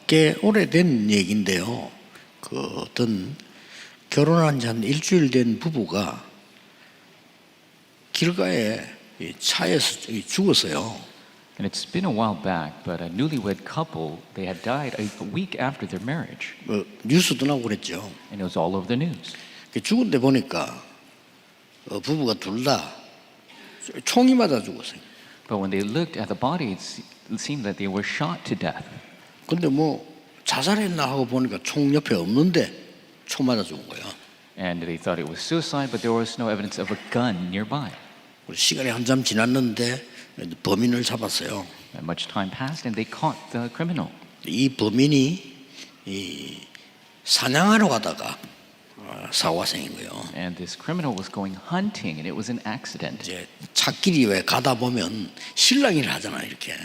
꽤 오래된 얘기인데요. 그 어떤 결혼한 지 한 일주일 된 부부가 길가에 차에서 죽었어요. And it's been a while back, but a newlywed couple, they had died a week after their marriage. 뉴스도 나오고 그랬죠. And it was all over the news. 죽은 데 보니까 부부가 둘 다 총이 맞아 죽었어요. But when they looked at the body, it seemed that they were shot to death. 근데 뭐 자살했나 하고 보니까 총 옆에 없는데 총 맞아 죽은 거예요. And they thought it was suicide, but there was no evidence of a gun nearby. 시간이 한참 지났는데 범인을 잡았어요. And much time passed, and they caught the criminal. 이 범인이 사냥하러 가다가 사고가 생긴 거예요. And this criminal was going hunting, and it was an accident. 이제 찻길이 왜 가다 보면 실랑이를 하잖아요, 이렇게.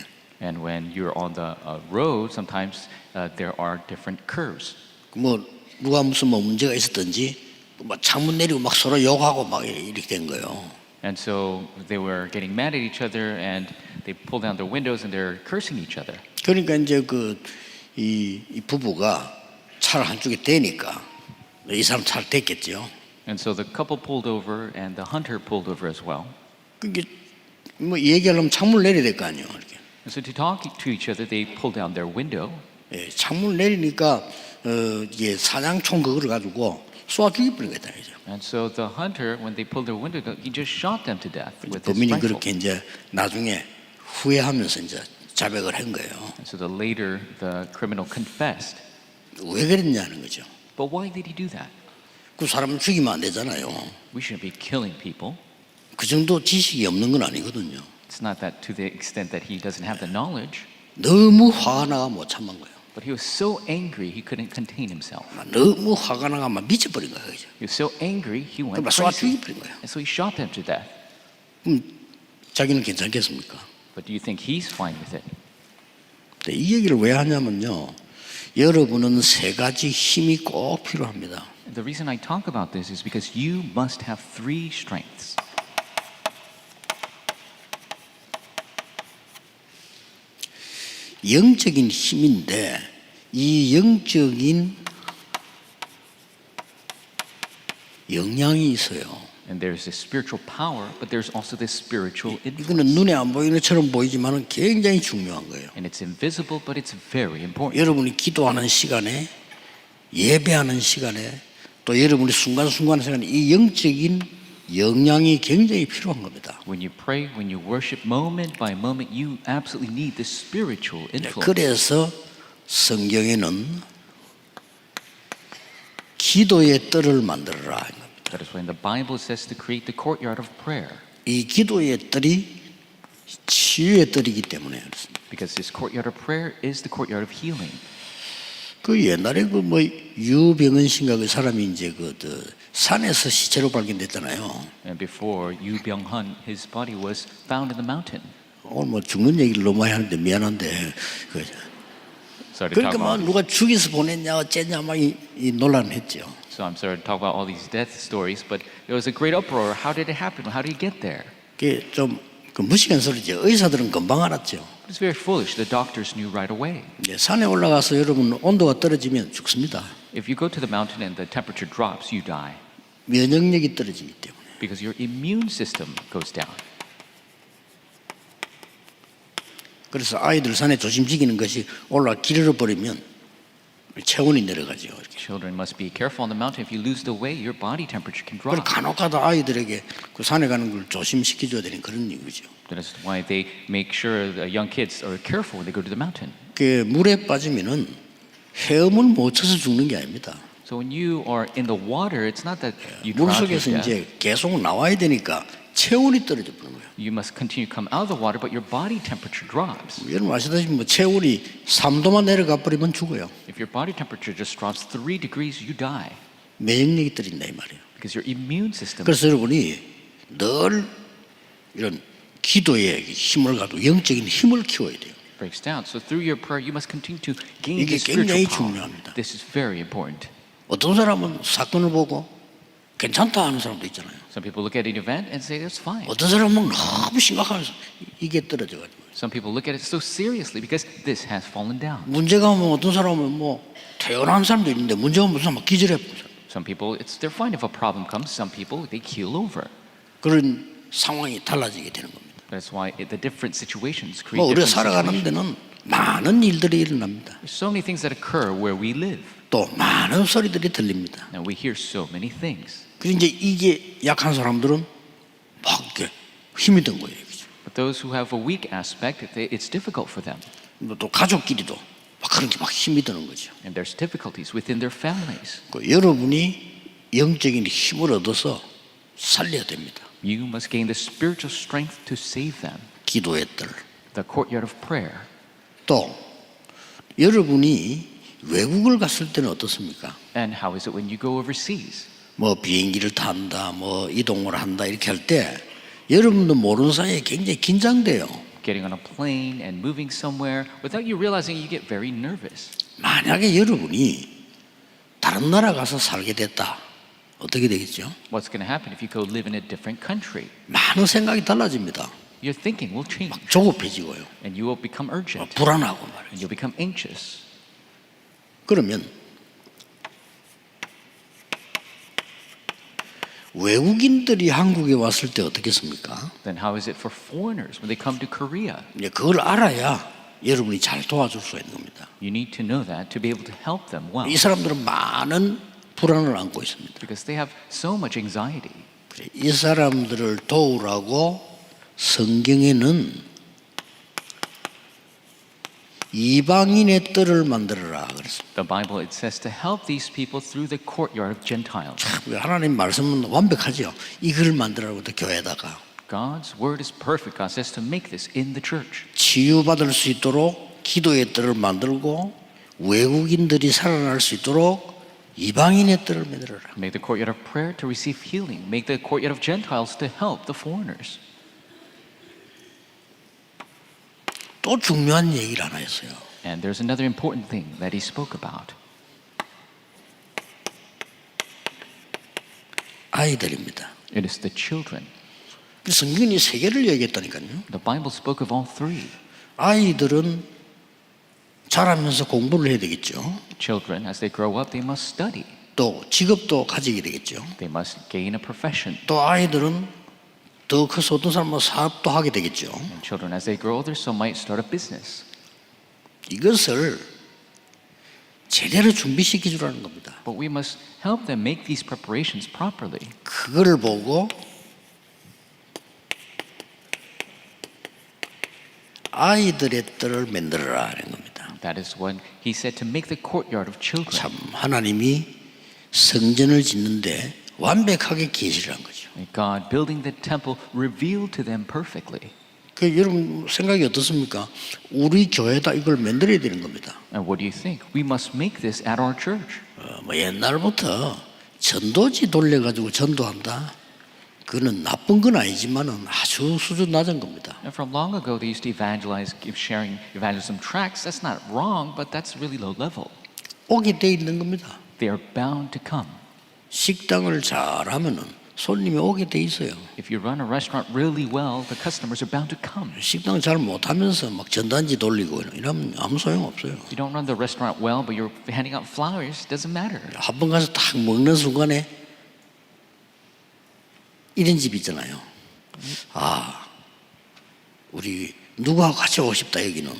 And when you're on the road, sometimes there are different curves. 뭐 누가 무슨 뭐 문제가 있었든지 막 창문 내리고 막 서로 욕하고 막 이렇게 된 거예요. And so they were getting mad at each other, and they pulled down their windows, and they're cursing each other. 그러니까 이제 이 부부가 차를 한쪽에 대니까 이 사람 차를 댔겠죠. And so the couple pulled over, and the hunter pulled over as well. 그게 뭐 얘기하려면 창문을 내려야 될 거 아니에요, 이렇게. And so to talk to each other, they pulled down their window. 창문을 내리니까 이게 사냥총 그거를 가지고 쏘아 죽여버린 거다, 이제. And so the hunter, when they pulled their window down, he just shot them to death with his 범인이 rifle. 그렇게 이제 나중에 후회하면서 이제 자백을 한 거예요. And so later, the criminal confessed. 왜 그랬냐는 거죠. But why did he do that? 그 사람을 죽이면 안 되잖아요. We shouldn't be killing people. 그 정도 지식이 없는 건 아니거든요. It's not that to the extent that he doesn't have the knowledge. 너무 화가 나가 못 참은 거예요. But he was so angry he couldn't contain himself. 너무 화가 나가 막 미쳐버린 거예요. 그죠? He was so angry he went 그럼 쏴 crazy. 죽여버린 거예요. And so he shot them to death. 그럼 자기는 괜찮겠습니까? But do you think he's fine with it? 근데 이 얘기를 왜 하냐면요. 여러분은 세 가지 힘이 꼭 필요합니다. The reason I talk about this is because you must have three strengths. 영적인 힘인데 이 영적인 영향이 있어요. And there's this spiritual power, but there's also this spiritual 이거는 influence. 눈에 안 보이는 것처럼 보이지만 굉장히 중요한 거예요. And it's invisible, but it's very important. 여러분이 기도하는 시간에 예배하는 시간에 또 여러분이 순간순간 시간에 이 영적인 영향이 굉장히 필요한 겁니다. When you pray, when you worship, moment by moment, you absolutely need this spiritual influence. 그래서 성경에는 기도의 뜰을 만들어라. That is when the Bible says to create the courtyard of prayer. 이 기도의 뜰이 치유의 뜰이기 때문에 그렇습니다. Because this courtyard of prayer is the courtyard of healing. 그 옛날에 그 뭐 유병은 씨인가 그 사람이 이제 산에서 시체로 발견됐잖아요. And before Yu Byung-hun, his body was found in the mountain. 오늘 뭐 죽는 얘기를 너무 많이 하는데 미안한데 Sorry to talk 그러니까 막 about. 누가 죽여서 보냈냐 어쨌냐 막 이 논란했죠. So I'm sorry to talk about all these death stories, but there was a great uproar. How did it happen? How did he get there? 그게 좀 무식한 소리죠. 의사들은 금방 알았죠. It's very foolish. The doctors knew right away. 산에 올라가서 여러분 온도가 떨어지면 죽습니다. If you go to the mountain and the temperature drops, you die 면역력이 떨어지기 때문에. because your immune system goes down. 그래서 아이들 산에 조심지키는 것이 올라 길을 버리면 체온이 내려가죠. 이렇게. Children must be careful on the mountain. If you lose the way, your body temperature can 그걸 drop. 간혹가다 아이들에게 그 산에 가는 걸 조심시켜줘야 되는 그런 얘기죠. That is why they make sure the young kids are careful when they go to the mountain. 그 물에 빠지면은 헤엄을 못 쳐서 죽는 게 아닙니다. So when you are in the water, it's not that you 물 drown to 속에서 death. 이제 계속 나와야 되니까 체온이 떨어져 버는 거예요. You must continue to come out of the water, but your body temperature drops. 여러분 아시다시피 뭐 체온이 3도만 내려가 버리면 죽어요. If your body temperature just drops 3 degrees, you die免疫力떨어진다 이 말이에요. because your immune system. 그래서 여러분이 늘 이런 기도에 힘을 가지고 영적인 힘을 키워야 돼요. breaks down. So through your prayer, you must continue to gain 이게 the spiritual 굉장히 power. 중요합니다. This is very important. 어떤 사람은 사건을 보고 괜찮다 하는 사람도 있잖아요. Some people look at an event and say it's fine. 어떤 사람은 너무 심각하면서 이게 떨어져가지고 Some people look at it so seriously because this has fallen down. 문제가 오면 어떤 사람은 뭐 태어난 사람도 있는데 문제가 오면 막 기절해. Some people, they're fine if a problem comes. Some people, they keel over. 그런 상황이 달라지게 되는 겁니다. That's why the different situations create 뭐 우리가 different 살아가는 situations. 데는 많은 일들이 일어납니다. There's so many things that occur where we live, 또 많은 소리들이 들립니다. and we hear so many things. 그래서 이제 이게 약한 사람들은 막 이렇게 힘이 든 거예요. 그죠? But those who have a weak aspect, it's difficult for them. 또 가족끼리도 막 그런 게 막 힘이 드는 거죠. And there's difficulties within their families. 여러분이 영적인 힘을 얻어서 살려야 됩니다. You must gain the spiritual strength to save them. 기도의 뜰. The courtyard of prayer. 또 여러분이 외국을 갔을 때는 어떻습니까? And how is it when you go overseas? 뭐 비행기를 탄다, 뭐 이동을 한다 이렇게 할 때 여러분도 모르는 사이에 굉장히 긴장돼요. Getting on a plane and moving somewhere, without you realizing, you get very nervous. 만약에 여러분이 다른 나라 가서 살게 됐다. 어떻게 되겠죠? What's going to happen if you go live in a different country? 많은 생각이 달라집니다. Your thinking will change, 조급해지고요. and you will become urgent, 불안하고 and 말이죠. you'll become anxious. 그러면 외국인들이 한국에 왔을 때 어떻겠습니까? Then how is it for foreigners when they come to Korea? 이제 그걸 알아야 여러분이 잘 도와줄 수 있는 겁니다. You need to know that to be able to help them well, 이 사람들은 많은 불안을 안고 있습니다. because they have so much anxiety. 그래, 이 사람들을 도우라고 성경에는 이방인의 뜰을 만들어라 그랬습니다. The Bible, it says to help these people through the courtyard of Gentiles. 하나님 말씀은 완벽하죠. 이걸 만들라고 교회에다가 God's word is perfect. God says to make this in the church. 치유받을 수 있도록 기도의 뜰을 만들고 외국인들이 살아날 수 있도록 이방인의 뜰을 만들어라. Make the courtyard of prayer to receive healing. Make the courtyard of Gentiles to help the foreigners. 또 중요한 얘기를 하나 했어요. And there's another important thing that he spoke about. 아이들입니다. It is the children. 성경이 세 개를 얘기했다니까요. The Bible spoke of all three. 아이들은 자라면서 공부를 해야 되겠죠. Children, as they grow up, they must study. 또 직업도 가지게 되겠죠. They must gain a profession. 또 아이들은 더 커서 어떤 사람은 사업도 하게 되겠죠. And children, as they grow older, some might start a business. 이것을 제대로 준비시켜 주라는 겁니다. But we must help them make these preparations properly. 그걸 보고 아이들의 뜰을 만들어라 하는 겁니다. That is when he said to make the courtyard of children. 참 하나님이 성전을 짓는데 완벽하게 계시를 한 거죠. And God, building the temple, revealed to them perfectly. 그 여러분 생각이 어떻습니까? 우리 교회다 이걸 만들어야 되는 겁니다. And what do you think? We must make this at our church. 뭐 옛날부터 전도지 돌려가지고 전도한다. 그거는 나쁜 건 아니지만은 아주 수준 낮은 겁니다. And from long ago, they used to evangelize, give sharing evangelism tracts. That's not wrong, but that's really low level. 오게 돼 있는 겁니다. They are bound to come. 식당을 잘하면은 손님이 오게 돼 있어요. If you run a restaurant really well, the customers are bound to come. 식당 잘 못하면서 막 전단지 돌리고 이러면 아무 소용 없어요. If you don't run the restaurant well, but you're handing out flowers, it doesn't matter. 한 번 가서 딱 먹는 순간에 이런 집 있잖아요. 아, 우리 누구하고 같이 오고 싶다 여기는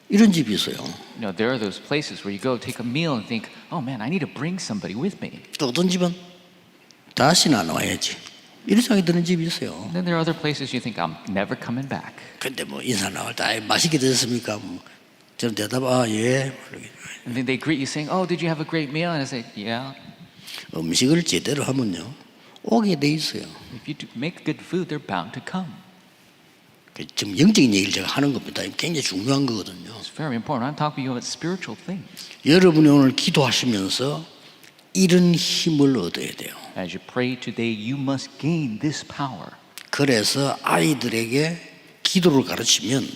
이런 집이 있어요. You know, there are those places where you go take a meal and think, oh man, I need to bring somebody with me. 또 어떤 집은 다시는 안 와야지 이런 생각이 드는 집이 있어요. And then there are other places you think, I'm never coming back. 근데 뭐 인사 나올 때 아이, 맛있게 드셨습니까? 뭐 저는 대답 예. And then they greet you saying, oh, did you have a great meal? And I say, yeah. 음식을 제대로 하면요 오게 돼 있어요. If you make good food, they're bound to come. 지금 영적인 얘기를 제가 하는 겁니다. 굉장히 중요한 거거든요. It's very important. I'm talking to you about spiritual things. 여러분이 오늘 기도하시면서 이런 힘을 얻어야 돼요. As you pray today, you must gain this power. 그래서 아이들에게 기도를 가르치면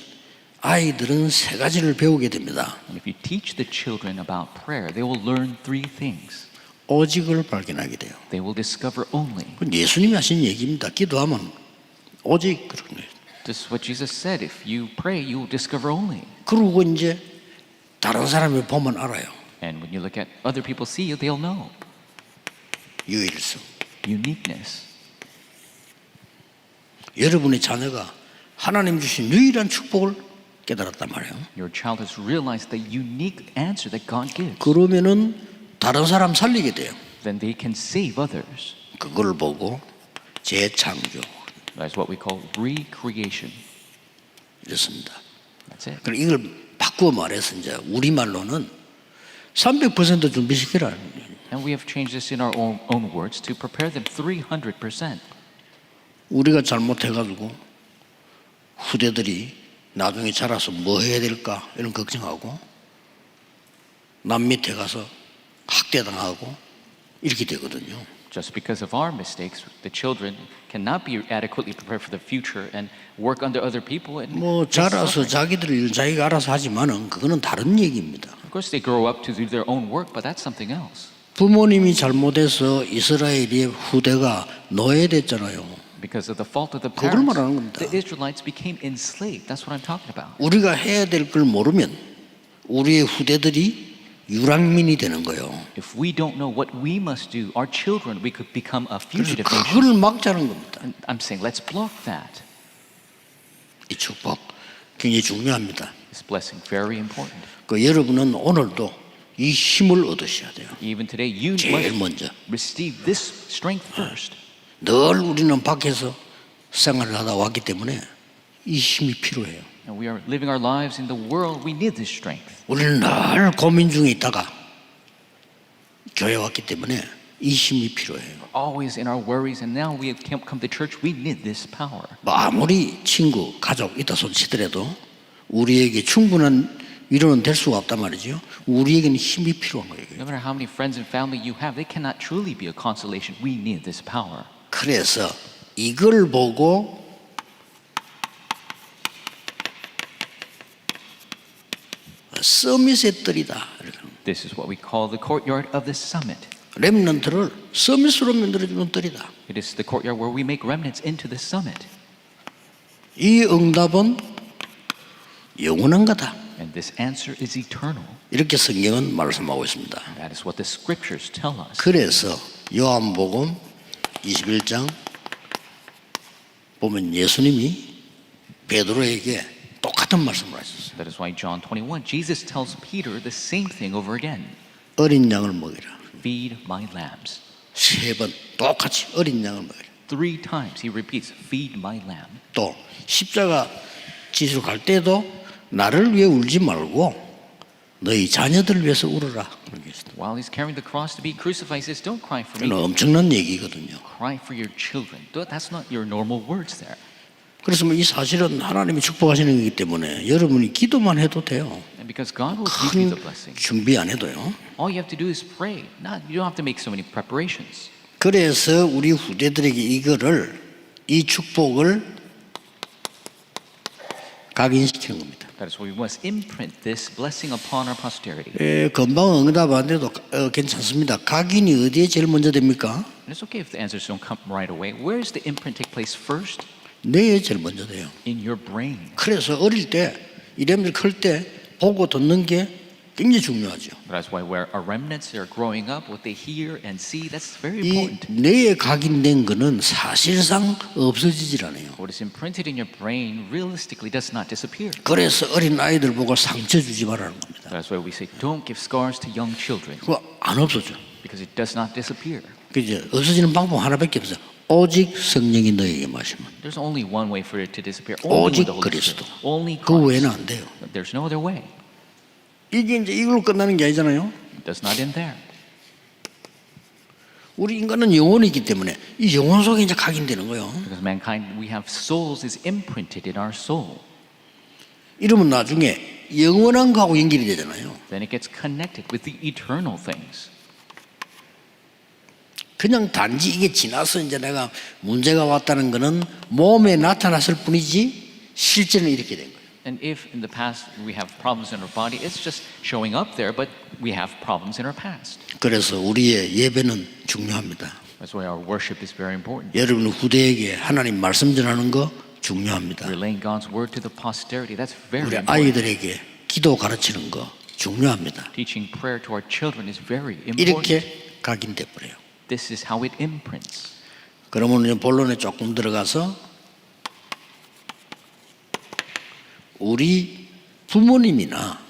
아이들은 세 가지를 배우게 됩니다. And if you teach the children about prayer, they will learn three things. 오직을 발견하게 돼요. They will discover only. 그건 예수님이 하신 얘기입니다. 기도하면 오직 그런 거예요. This is what Jesus said. If you pray, you will discover only. 그러고 이제 다른 사람을 보면 알아요. And when you look at other people see you, they'll know. 유일성. Uniqueness. 여러분의 자녀가 하나님 주신 유일한 축복을 깨달았단 말이에요. Your child has realized the unique answer that God gives. 그러면은 다른 사람 살리게 돼요. Then they can save others. 그걸 보고 재창조 That's what we call recreation. 이렇습니다. That's it. 그럼 이걸 바꾸어 말해서 이제 우리말로는 300% 준비시키라. And we have changed this in our own words to prepare them 300%. 우리가 잘못해가지고 후대들이 나중에 자라서 뭐 해야 될까 이런 걱정하고 남 밑에 가서 학대당하고 이렇게 되거든요. Just because of our mistakes, the children cannot be adequately prepared for the future and work under other people. And 뭐 자라서 자기들 일 자기가 알아서 하지만은 그거는 다른 얘기입니다. of course, they grow up to do their own work, but that's something else. 부모님이 잘못해서 이스라엘의 후대가 노예됐잖아요. Because of the fault of the 그걸 parents, 말하는 겁니다. the Israelites became enslaved. That's what I'm talking about. 우리가 해야 될 걸 모르면 우리의 후대들이 유랑민이 되는 거예요. If we don't know what we must do, our children, we could become a 그래서 fugitive nation. 그걸 막자는 겁니다. And I'm saying, let's block that. 이 축복 굉장히 중요합니다. This blessing, very important. 그 여러분은 오늘도 이 힘을 얻으셔야 돼요. Even today, you 제일 must 먼저 receive this strength first. 늘 우리는 밖에서 생활을 하다 왔기 때문에 이 힘이 필요해요. And we are living our lives in the world. We need this strength. 우리는 늘 고민 중에 있다가 교회 왔기 때문에 이 힘이 필요해요. Always in our worries, and now we have come to church. We need this power. 뭐 아무리 친구, 가족 있다 손치더라도 우리에게 충분한 위로는 될 수가 없단 말이죠. 우리에게는 힘이 필요한 거예요. No matter how many friends and family you have, they cannot truly be a consolation. We need this power. 그래서 이걸 보고 서밋의 뜰이다. This is what we call the courtyard of the summit. 렘넌트를 서밋으로 만들어주는 뜰이다. It is the courtyard where we make remnants into the summit. 이 응답은 영원한 거다. And this answer is eternal. 이렇게 성경은 말씀하고 있습니다. That is what the scriptures tell us. 그래서 요한복음 21장 보면 예수님이 베드로에게 똑같은 말씀을 하셨어요. That is why John 21, Jesus tells Peter the same thing over again. 어린 양을 먹이라. Feed my lambs. 3번 똑같이 어린 양을 먹이라. 3 times he repeats, feed my lamb. 또 십자가 지시로 갈 때도 나를 위해 울지 말고 너희 자녀들을 위해서 울어라. While he's carrying the cross to be crucified, he says, don't cry for me. 이건 엄청난 얘기거든요. Cry for your children. That's not your normal words there. 그래서 뭐 이 사실은 하나님이 축복하시는 거기 때문에 여러분이 기도만 해도 돼요. And because God will give you 큰 the blessing, 준비 안 해도요. all you have to do is pray. You don't have to make so many preparations. 그래서 우리 후대들에게 이 축복을 각인시키는 겁니다. That is why we must imprint this blessing upon our posterity. 금방 응답 안 돼도 괜찮습니다. 각인이 어디에 제일 먼저 됩니까? And it's okay if the answers don't come right away. Where does the imprint take place first? 뇌에 제일 먼저 돼요. In your brain. 그래서 어릴 때 이름들 클 때 보고 듣는 게 굉장히 중요하죠. That's why where our remnants are growing up, what they hear and see, that's very 이 important. 뇌에 각인된 거는 사실상 없어지질 않아요. What is imprinted in your brain realistically does not disappear. 그래서 어린 아이들 보고 상처 주지 말라는 겁니다. That's why we say don't give scars to young children 그거 안 없어져. because it does not disappear. 그죠? 없어지는 방법 하나밖에 없어요. 오직 성령이 너에게 마시면. There's only one way for it to disappear. Only 오직 with the Holy 그리스도. Spirit. Only 그 외에는 Christ. 안 돼요. There's no other way. 이게 이제 이걸로 끝나는 게 아니잖아요. It does not end there. 우리 인간은 영혼이기 때문에 이 영혼 속에 이제 각인되는 거예요. Because mankind, we have souls is imprinted in our soul. 이러면 나중에 영원한 거하고 연결이 되잖아요. Then it gets connected with the eternal things. 그냥 단지 이게 지나서 이제 내가 문제가 왔다는 거는 몸에 나타났을 뿐이지 실제는 이렇게 된 거예요. And if in the past we have problems in our body, it's just showing up there, but we have problems in our past. 그래서 우리의 예배는 중요합니다. That's why our worship is very important. 여러분 후대에게 하나님 말씀 전하는 거 중요합니다. Relaying God's word to the posterity, that's very 우리 important. 아이들에게 기도 가르치는 거 중요합니다. Teaching prayer to our children is very important. 이렇게 각인돼 버려요. This is how it imprints. 그러면 이제 본론에 조금 들어가서 우리 부모님이나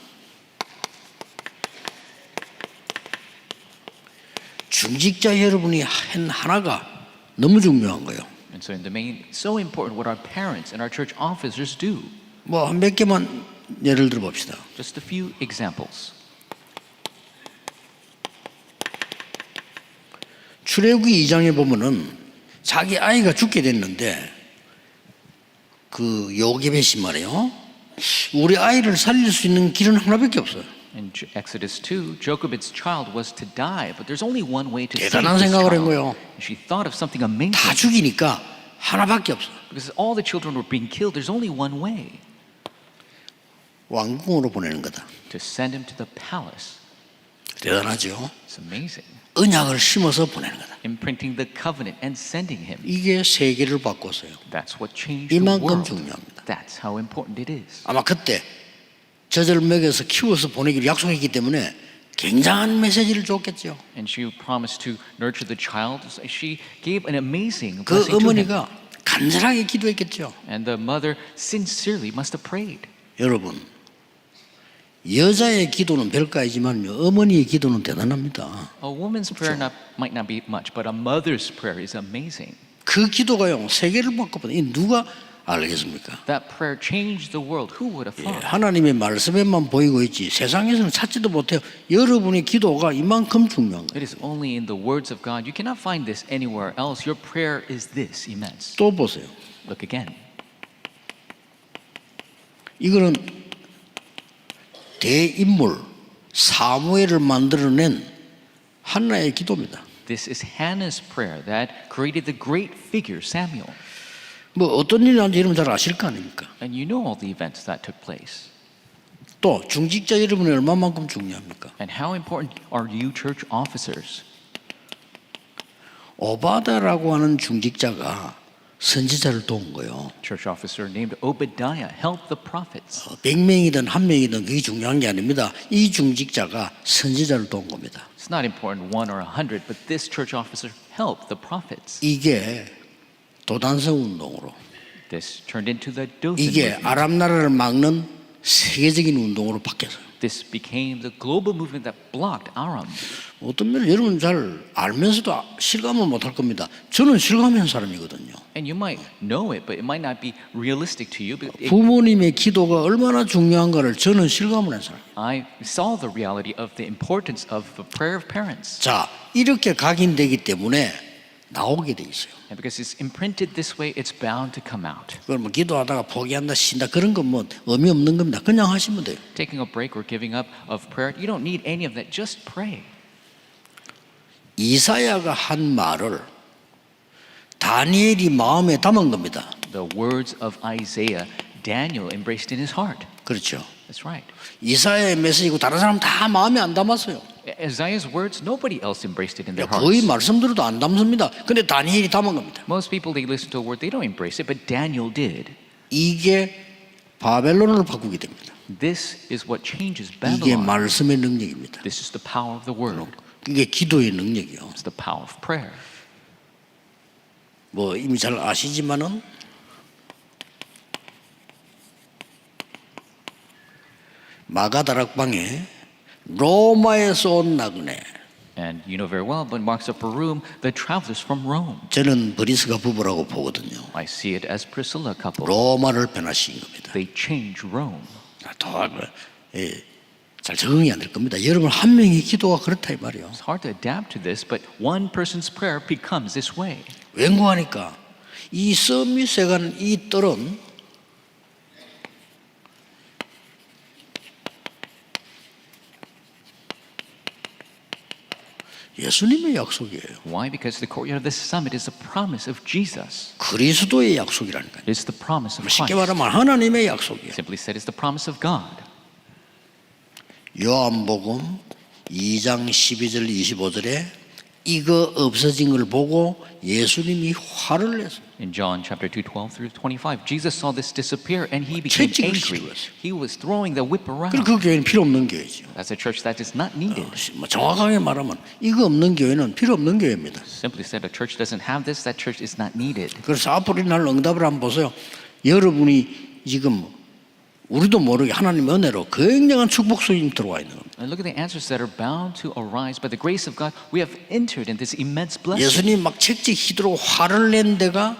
중직자 여러분이 한 하나가 너무 중요한 거예요. And so in the main, so important what our parents and our church officers do. 뭐 한 몇 개만 예를 들어 봅시다. Just a few examples. 출애굽기 2장에 보면은 자기 아이가 죽게 됐는데 그 요게벳이 말이에요. 우리 아이를 살릴 수 있는 길은 하나밖에 없어요. In Exodus 2, Jochebed's child was to die, but there's only one way to save 대단한 this 생각을 한 child. 거예요. And she thought of something amazing. 다 죽이니까 하나밖에 없어. Because all the children were being killed, there's only one way. 왕궁으로 보내는 거다. To send him to the palace. 대단하죠. It's amazing. 언약을 심어서 보내는 거다. Imprinting the covenant and sending him. 이게 세계를 바꿨어요. That's what changed the 이만큼 world. 중요합니다. That's how important it is. 아마 그때 젖을 먹여서 키워서 보내기를 약속했기 때문에 굉장한 메시지를 줬겠죠. And she promised to nurture the child. She gave an amazing 그 blessing to him. 어머니가 간절하게 기도했겠죠. And the mother sincerely must have prayed. 여러분, 여자의 기도는 별거이지만 어머니의 기도는 대단합니다. A woman's prayer might not be much, but a mother's prayer is amazing. 그 기도가요 세계를 바꿔버려. 이 누가 알겠습니까? That prayer changed the world. Who would have 예, thought? 하나님의 말씀에만 보이고 있지 세상에서는 찾지도 못해요. 여러분의 기도가 이만큼 중요한 거예요. It is only in the words of God. You cannot find this anywhere else. Your prayer is this immense. 또 보세요. Look again. 이거는 대인물 사무엘을 만들어낸 한나의 기도입니다. This is Hannah's prayer that created the great figure Samuel. 뭐 어떤 일이 난지 여러분 잘 아실 거 아닙니까? And you know all the events that took place. 또 중직자 여러분이 얼마만큼 중요합니까? And how important are you church officers? 오바다라고 하는 중직자가 선지자를 도운 거예요. Church officer named Obadiah helped the prophets. 100명이든 1명이든 그게 중요한 게 아닙니다. 이 중직자가 선지자를 도운 겁니다. It's not important 1 or 100, but this church officer helped the prophets. 이게 도단성 운동으로 This turned into the Dothan 이게 movement. 아랍 나라를 막는 세계적인 운동으로 바뀌었어요. This became the global movement that blocked Aram. 어떤 면은 여러분 잘 알면서도 실감을 못할 겁니다. 저는 실감한 사람이거든요. And you might know it, but it might not be realistic to you. But 부모님의 기도가 얼마나 중요한가를 저는 실감을 한 사람. I saw the reality of the importance of the prayer of parents. 자, 이렇게 각인되기 때문에 나오게 돼 있어요. And because it's imprinted this way, it's bound to come out. 그러면 기도하다가 포기한다, 쉰다 그런 건 뭐 의미 없는 겁니다. 그냥 하시면 돼요. Taking a break or giving up of prayer, you don't need any of that. Just pray. 이사야가 한 말을 다니엘이 마음에 담은 겁니다. The words of Isaiah, Daniel embraced in his heart. 그렇죠. That's right. 이사야의 메시지고 다른 사람 다 마음에 안 담았어요. Isaiah's words, nobody else embraced it in their 거의 hearts. 말씀들도 안 담습니다. 근데 다니엘이 담은 겁니다. Most people, they listen to a word, they don't embrace it, but Daniel did. 이게 바벨론을 바꾸게 됩니다. This is what changes 이게 Babylon. 말씀의 능력입니다. This is the power of the word. 이게 기도의 능력이요. It's the power of prayer. 뭐 이미 잘 아시지만은 마가다락방에 로마에서 온 나그네. And you know very well, but Mark's upper room, the travelers from Rome. 저는 브리스가 부부라고 보거든요. I see it as Priscilla couple. 로마를 변화시킨 겁니다. They change Rome. 잘 적응이 안 될 겁니다. 여러분 한 명의 기도가 그렇다 이 말이에요. It's hard to adapt to this, but one person's prayer becomes this way. 왠고하니까 이 서밋에간 이 뜰은 예수님의 약속이에요. Why? Because the courtyard of the summit is a promise of Jesus. 그리스도의 약속이라니까요. It's the promise of 쉽게 Christ. 말하면 하나님의 약속이에요. Simply said, it's the promise of God. 요한복음 2장 12절 25절에 이거 없어진 걸 보고 예수님이 화를 냈어요. In John chapter 2, 12 through 25, Jesus saw this disappear and he became 채찍을 angry. 휘둘렀어요. He was throwing the whip 그리고 around. 그 교회는 필요 없는 교회죠. That's a church that is not needed. 뭐 정확하게 말하면 이거 없는 교회는 필요 없는 교회입니다. Simply said, a church doesn't have this, that church is not needed. 그래서 앞으로 날 응답을 한번 보세요. 여러분이 지금 우리도 모르게 하나님 은혜로 굉장한 축복 소식이 들어와 있는 겁니다. And look at the answers that are bound to arise by the grace of God. We have entered in this immense blessing. 예수님 막 채찍 휘두르고 화를 낸 데가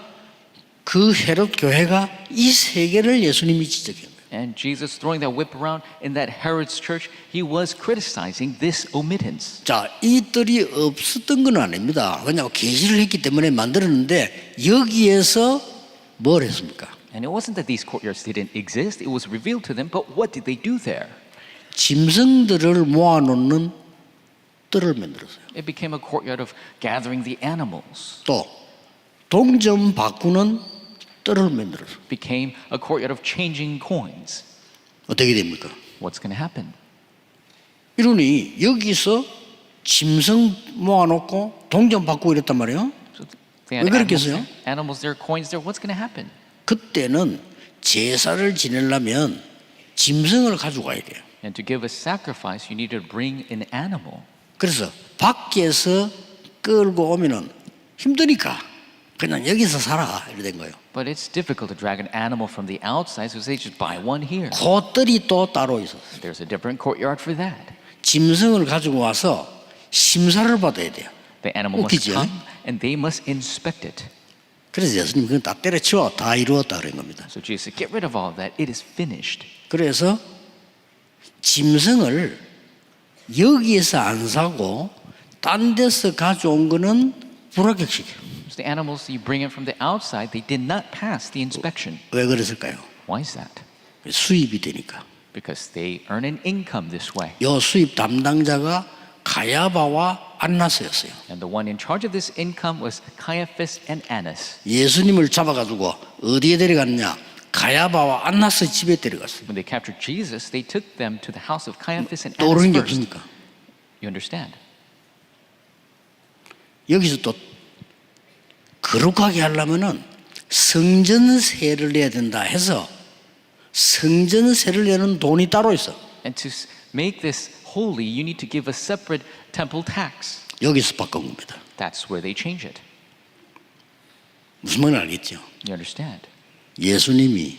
그 헤롯 교회가 이 세계를 예수님이 지적해요. And Jesus throwing that whip around in that Herod's church, he was criticizing this omittance. 자, 이들이 없었던 건 아닙니다. 왜냐하면 계시를 했기 때문에 만들었는데 여기에서 뭘 했습니까? And it wasn't that these courtyards didn't exist, it was revealed to them, but what did they do there? 짐승들을 모아놓는 뜰을 만들었어요. It became a courtyard of gathering the animals. 또 동전 바꾸는 뜰을 만들었어요. Became a courtyard of changing coins. 어떻게 됩니까? What's going to happen? 이러니 여기서 짐승 모아놓고 동전 바꾸고 이랬단 말이에요. So they had 왜 그랬겠어요? animals there, coins there. What's going to happen? 그때는 제사를 지내려면 짐승을 가지고 가야 돼요. And to give a sacrifice, you need to bring an animal. 그래서 밖에서 끌고 오면은 힘드니까 그냥 여기서 살아 이래 된 거예요. But it's difficult to drag an animal from the outside, so they just buy one here. 그 뜰이 또 따로 있었어요. There's a different courtyard for that. 짐승을 가지고 와서 심사를 받아야 돼요. The animal must 웃기죠? come and they must inspect it. 그래서 예수님 그건 다 때려치워 다 이루었다 그런 겁니다. So Jesus said, get rid of all of that. It is finished. 그래서 짐승을 여기에서 안 사고 딴 데서 가져온 거는 불합격시켜요. So the animals you bring in from the outside, they did not pass the inspection. 왜 그랬을까요? Why is that? 수입이 되니까. Because they earn an income this way. 요 수입 담당자가 가야바와 안나스였어요. And the one in charge of this income was Caiaphas and Annas. 예수님을 잡아가지고 어디에 데려갔냐? 가야바와 안나스 집에 데려갔어요. When they captured Jesus, they took them to the house of Caiaphas and 떠오르는 게 Annas first. 없으니까. You understand? 여기서 또 거룩하게 하려면은 성전세를 내야 된다 해서 성전세를 내는 돈이 따로 있어. And to make this holy, you need to give a separate temple tax. 여기서 바꾼 겁니다. That's where they change it. 무슨 말인지 알겠죠? You understand? 예수님이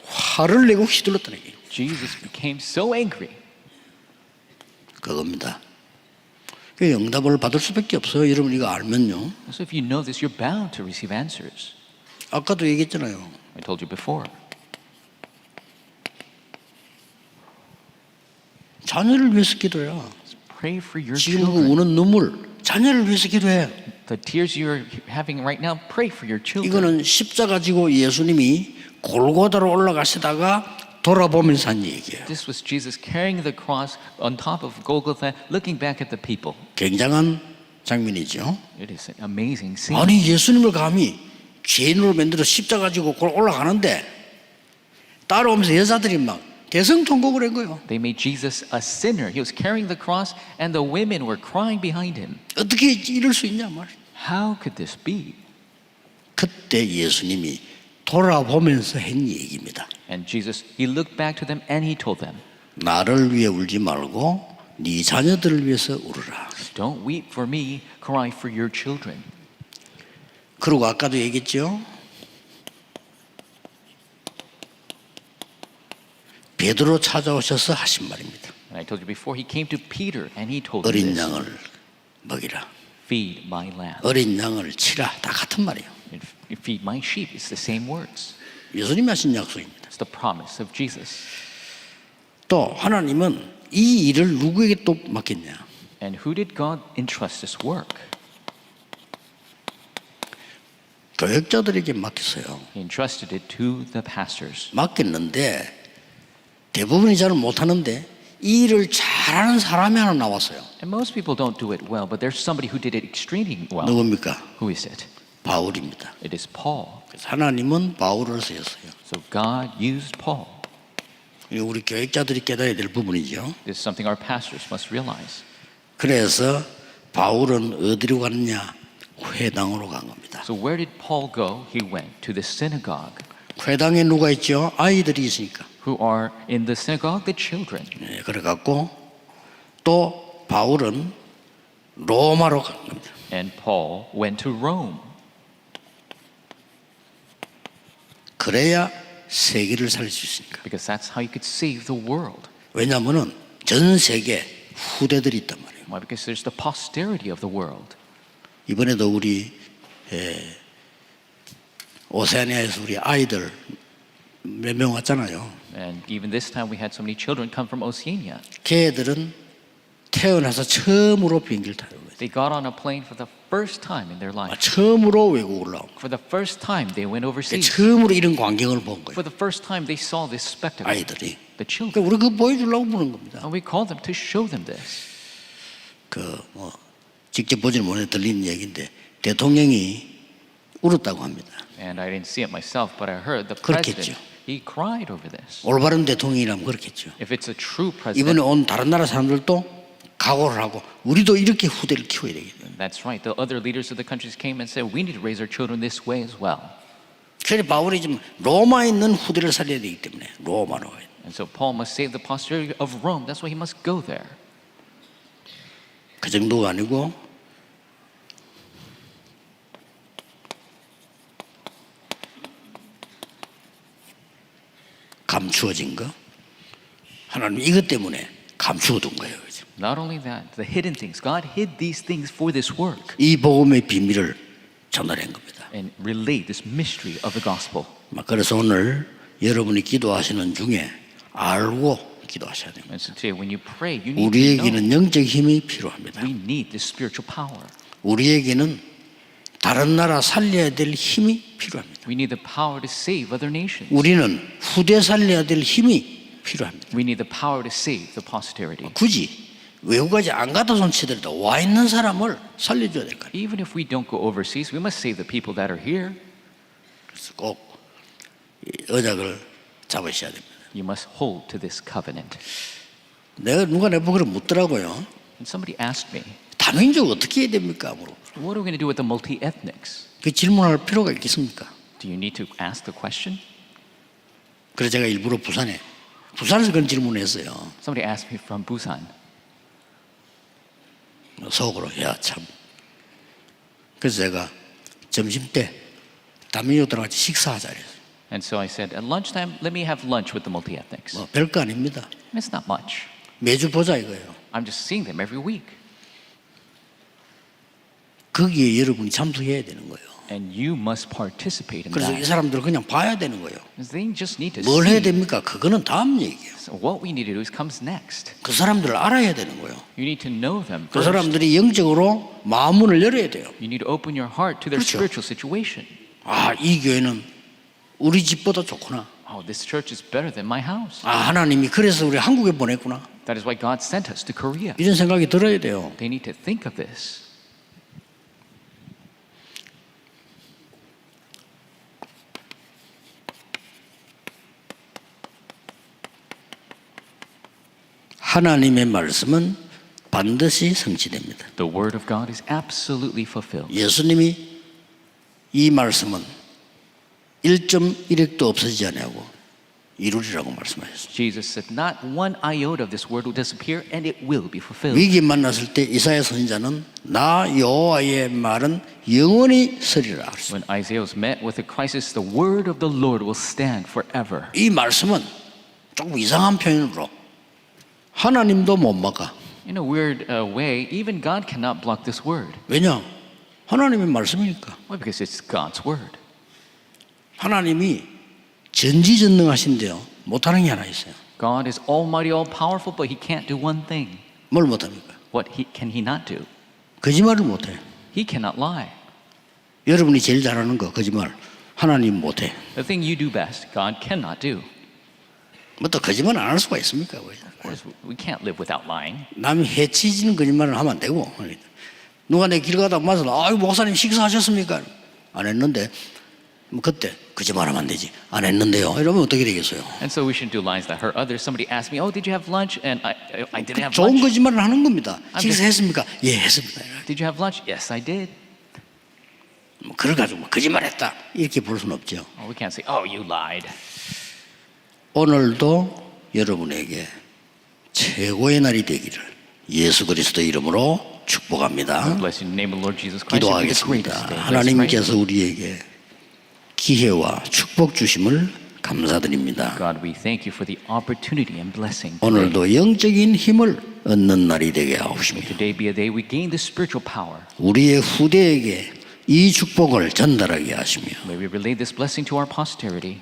화를 내고 휘둘렀다는 얘기예요. Jesus became so angry. 그겁니다. 그 응답을 받을 수밖에 없어요. 여러분 이거 알면요. So if you know this, you're bound to receive answers. 아까도 얘기했잖아요. I told you before. 자녀를 위해서 기도해야. Pray for your 지금 그 children. 우는 눈물 자녀를 위해서 기도해. The tears you're having right now, pray for your children. 이거는 십자가 지고 예수님이 골고다로 올라가시다가 돌아보면서 한 얘기예요. This was Jesus carrying the cross on top of Golgotha, looking back at the people. 굉장한 장면이죠. It is an amazing scene. 아니 예수님을 감히 죄인으로 만들어 십자가 지고 올라가는데 따라오면서 여자들이 막 대성통곡을 한 거예요. They made Jesus a sinner. He was carrying the cross, and the women were crying behind him. 어떻게 이럴 수 있냐 말. How could this be? 그때 예수님이 돌아보면서 한 얘기입니다. And Jesus, he looked back to them and he told them, 나를 위해 울지 말고 네 자녀들을 위해서 울으라. don't weep for me, cry for your children. 그리고 아까도 얘기했죠. 베드로 찾아오셔서 하신 말입니다. And I told you before, he came to Peter and he told him 어린 this, 양을 먹이라. feed my lamb. 어린 양을 치라. 다 같은 말이에요. Feed my sheep. It's the same words. 예수님이 하신 약속입니다. It's the promise of Jesus. 또 하나님은 이 일을 누구에게 또 맡겼냐? And who did God entrust this work? 교역자들에게 맡겼어요. He entrusted it to the pastors. 맡겼는데 대부분이 잘 못하는데 이 일을 잘하는 사람이 하나 나왔어요. And most people don't do it well, but there's somebody who did it extremely well. 누굽니까? Who is it? 바울입니다. It is Paul. 그래서 하나님은 바울을 쓰셨어요. So God used Paul. 우리 교육자들이 깨달아야 될 부분이죠. This is something our pastors must realize. 그래서 바울은 어디로 갔느냐? 회당으로 간 겁니다. So where did Paul go? He went to the synagogue. 회당에 누가 있죠? 아이들이 있으니까. Who are in the synagogue? The children. 네, 그래갖고 또 바울은 로마로 간 겁니다. And Paul went to Rome. 그래야 세계를 살릴 수 있으니까. Because that's how you could save the world. 왜냐하면은 전 세계 후대들이 있단 말이에요. Why? Because there's the posterity of the world. 이번에도 우리 오세아니아에서 우리 아이들 몇 명 왔잖아요. And even this time we had so many children come from Oceania. 걔들은 태어나서 처음으로 비행기를 타요. They got on a plane for the first time in their life. 처음으로 외국을 나온 거예요. For the first time they went overseas. 처음으로 이런 광경을 본 거예요. For the first time they saw this spectacle. 아이들이. The children. 그러니까 우리 그거 보여주려고 보는 겁니다. And we called them to show them this. 직접 보지는 못해 들리는 얘기인데 대통령이 울었다고 합니다. And I didn't see it myself, but I heard the 그렇겠죠. president. He cried over this. 올바른 대통령이라면 그렇겠죠. If it's a true 이번에 president, 온 다른 나라 사람들도 각오를 하고 우리도 이렇게 후대를 키워야 되겠다. that's right. The other leaders of the countries came and said, we need to raise our children this way as well. 그래서 바울이 지금 로마에 있는 후대를 살려야 되기 때문에 로마로 가야 돼. And so Paul must save the posterity of Rome. That's why he must go there. 그 정도가 아니고 감추어진 거 하나님 이것 때문에 감추어둔 거예요. 그죠? Not only that, the hidden things. God hid these things for this work 이 복음의 비밀을 전달한 겁니다. and relate this mystery of the gospel. 그래서 오늘 여러분이 기도하시는 중에 알고 기도하셔야 됩니다. And so today, when you pray, you need to know 우리에게는 영적 힘이 필요합니다. we need this spiritual power. 우리에게는 다른 나라 살려야 될 힘이 필요합니다. We need the power to save other nations. 우리는 후대 살려야 될 힘이 필요합니다. We need the power to save the posterity. 굳이 외국까지 안 가다 손치더라도 와 있는 사람을 살려줘야 될 거예요. Even if we don't go overseas, we must save the people that are here. 그래서 꼭 이 언약을 잡으셔야 됩니다. You must hold to this covenant. 누가 내보고 그걸 묻더라고요. And somebody asked me, 다민족 어떻게 해야 됩니까? what are we going to do with the multi-ethnics? 그 질문할 필요가 있겠습니까? Do you need to ask the question? 그래서 제가 일부러 부산에서 그런 질문을 했어요. Somebody asked me from Busan. 속으로 야 참. 그래서 제가 점심 때 다민족들하고 같이 식사하자 그랬어요. And so I said, at lunchtime, let me have lunch with the multi-ethnics. 별거 아닙니다. It's not much. 매주 보자 이거예요. I'm just seeing them every week. 거기에 여러분이 참석해야 되는 거예요. And you must participate in 그래서 이 that. 사람들은 그냥 봐야 되는 거예요. They just need to 뭘 해야 see. 됩니까? 그거는 다음 얘기예요. So what we need to do is comes next. 그 사람들을 알아야 되는 거예요. You need to know them 그 first. 사람들이 영적으로 마음문을 열어야 돼요. You need to open your heart to their 그렇죠. spiritual situation. 아, 이 교회는 우리 집보다 좋구나. Oh, this church is better than my house. 아, 하나님이 그래서 우리 한국에 보냈구나. That is why God sent us to Korea. 이런 생각이 들어야 돼요. They need to think of this. 하나님의 말씀은 반드시 성취됩니다. The word of God is absolutely fulfilled. 예수님이 이 말씀은 1.1핵도 없어지지 않냐고 이루리라고 말씀하셨습니다. Jesus said, not one iota of this word will disappear, and it will be fulfilled. 위기 만났을 때 이사야 선지자는 나 여호와의 말은 영원히 서리라. When Isaiah was met with a crisis, the word of the Lord will stand forever. 이 말씀은 조금 이상한 표현으로 하나님도 못 막아. In a weird way, even God cannot block this word. 왜냐? 하나님의 말씀이니까. Why? Because it's God's word. 하나님이 전지전능하신데요. 못하는 게 하나 있어요. God is almighty, all-powerful, but He can't do one thing. 뭘 못합니까? What can He not do? 거짓말을 못해요. He cannot lie. 여러분이 제일 잘하는 거 거짓말. 하나님 못해. The thing you do best, God cannot do. 뭐 또 거짓말 안 할 수가 있습니까? Of course, we can't live without lying. 남이 해치지는 거짓말을 하면 안 되고 누가 내 길 가다 맞아서 아유 목사님 식사하셨습니까? 안 했는데 뭐 그때 거짓말하면 안 되지. 안 했는데요. 이러면 어떻게 되겠어요? And so we shouldn't do lies that hurt others. Somebody asked me, "Oh, did you have lunch?" And I didn't have 좋은 lunch. 거짓말을 하는 겁니다. 안 돼. 식사했습니까? 예, 했습니다. Did you have lunch? Yes, I did. 뭐 그걸 가지고 뭐 거짓말했다 이렇게 볼 수는 없죠. Oh, we can't say, "Oh, you lied." 오늘도 여러분에게 최고의 날이 되기를 예수 그리스도 이름으로 축복합니다. Bless you in the name of the Lord Jesus Christ. It be the greatest 기도하겠습니다. day. Let's pray. 하나님께서 우리에게 기회와 축복 주심을 감사드립니다. God, we thank you for the opportunity and blessing. 오늘도 영적인 힘을 얻는 날이 되게 하옵시며 Today be a day we gain the spiritual power. 우리의 후대에게 이 축복을 전달하게 하시며 May we relay this blessing to our posterity.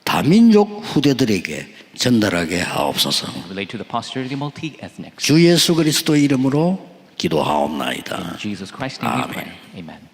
다민족 후대들에게 전달하게 하옵소서. Relate to the posterity of multi-ethnics. 주 예수 그리스도 이름으로 기도하옵나이다. In Jesus Christ's name we Amen. pray. Amen.